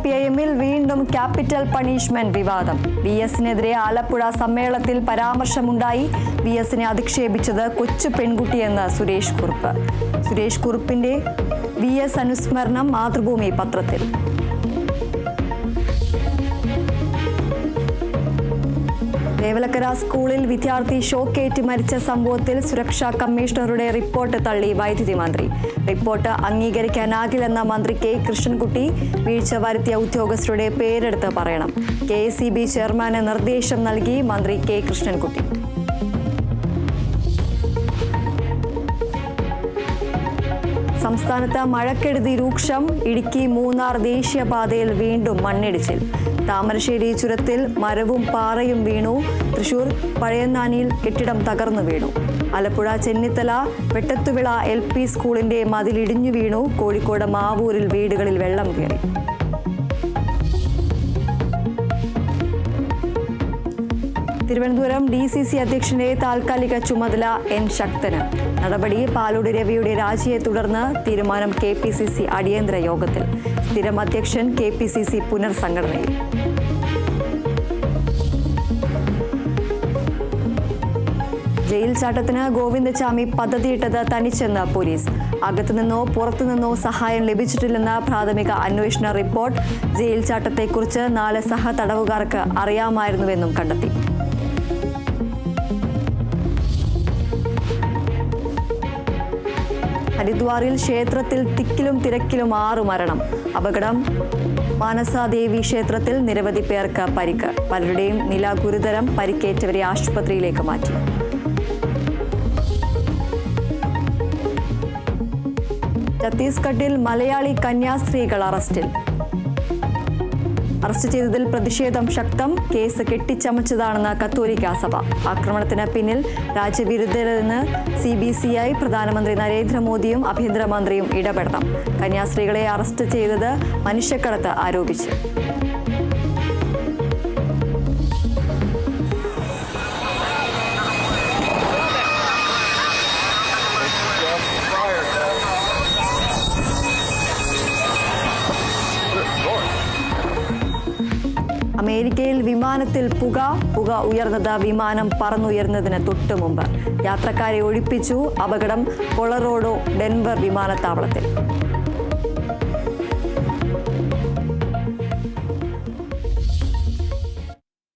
സിപിഐഎമ്മിൽ വീണ്ടും capital punishment വിവാദം. VS-നെതിരെ ആലപ്പുഴ സമ്മേളനത്തിൽ പരാമർശമുണ്ടായി. VS-നെ അധിക്ഷേപിച്ചത് കൊച്ചു പെൺകുട്ടിയെന്ന് സുരേഷ് കുറുപ്പ്. സുരേഷ് കുറുപ്പിന്റെ VS അനുസ്മരണം മാതൃഭൂമി പത്രത്തിൽ. ദേവലക്കര സ്കൂളിൽ വിദ്യാർത്ഥി ഷോക്കേറ്റ് മരിച്ച സംഭവത്തിൽ സുരക്ഷാ കമ്മീഷണറുടെ റിപ്പോർട്ട് തള്ളി വൈദ്യുതി മന്ത്രി. റിപ്പോർട്ട് അംഗീകരിക്കാനാകില്ലെന്ന മന്ത്രി കെ കൃഷ്ണൻകുട്ടി. വീഴ്ച വരുത്തിയ ഉദ്യോഗസ്ഥരുടെ പേരെടുത്ത് പറയണം. KSEB ചെയർമാന് നിർദ്ദേശം നൽകി മന്ത്രി കെ കൃഷ്ണൻകുട്ടി. സംസ്ഥാനത്ത് മഴക്കെടുതി രൂക്ഷം. ഇടുക്കി മൂന്നാർ ദേശീയപാതയിൽ വീണ്ടും മണ്ണിടിച്ചിൽ. താമരശ്ശേരി ചുരത്തിൽ മരവും പാറയും വീണു. തൃശൂർ പഴയനാനിയിൽ കെട്ടിടം തകർന്നു വീണു. ആലപ്പുഴ ചെന്നിത്തല വെട്ടത്തുവിള LP സ്കൂളിന്റെ മതിലിടിഞ്ഞു വീണു. കോഴിക്കോട് മാവൂരിൽ വീടുകളിൽ വെള്ളം കയറി. തിരുവനന്തപുരം DCC അധ്യക്ഷന്റെ താൽക്കാലിക ചുമതല N ശക്തന്. നടപടി പാലോട് രവിയുടെ രാജിയെ തുടർന്ന് തീരുമാനം KPCC അടിയന്തര യോഗത്തിൽ. സ്ഥിരം അധ്യക്ഷൻ KPCC പുനർസംഘടനയിൽ. ജയിൽ ചാട്ടത്തിന് ഗോവിന്ദചാമി പദ്ധതിയിട്ടത് തനിച്ചെന്ന് പോലീസ്. അകത്തുനിന്നോ പുറത്തുനിന്നോ സഹായം ലഭിച്ചിട്ടില്ലെന്ന പ്രാഥമിക അന്വേഷണ റിപ്പോർട്ട്. ജയിൽ ചാട്ടത്തെക്കുറിച്ച് 4 സഹ തടവുകാർക്ക് അറിയാമായിരുന്നുവെന്നും കണ്ടെത്തി. ഹരിദ്വാറിൽ ക്ഷേത്രത്തിൽ തിക്കിലും തിരക്കിലും 6 മരണം. അപകടം മാനസാദേവി ക്ഷേത്രത്തിൽ. നിരവധി പേർക്ക് പരിക്ക്. പലരുടെയും നില ഗുരുതരം. പരിക്കേറ്റവരെ ആശുപത്രിയിലേക്ക് മാറ്റി. ഛത്തീസ്ഗഡിൽ മലയാളി കന്യാസ്ത്രീകൾ അറസ്റ്റിൽ. അറസ്റ്റ് ചെയ്തതിൽ പ്രതിഷേധം ശക്തം. കേസ് കെട്ടിച്ചമച്ചതാണെന്ന് കത്തോലിക്ക സഭ. ആക്രമണത്തിന് പിന്നിൽ രാജ്യവിരുദ്ധരെന്ന് CBCI. പ്രധാനമന്ത്രി നരേന്ദ്രമോദിയും ആഭ്യന്തരമന്ത്രിയും ഇടപെടണം. കന്യാസ്ത്രീകളെ അറസ്റ്റ് ചെയ്തത് മനുഷ്യക്കടത്ത് ആരോപിച്ച്. അമേരിക്കയിൽ വിമാനത്തിൽ പുക ഉയർന്നത് വിമാനം പറന്നുയർന്നതിന് തൊട്ടു മുമ്പ്. യാത്രക്കാരെ ഒഴിപ്പിച്ചു. അപകടം കൊളറോഡോ ഡെൻവർ വിമാനത്താവളത്തിൽ.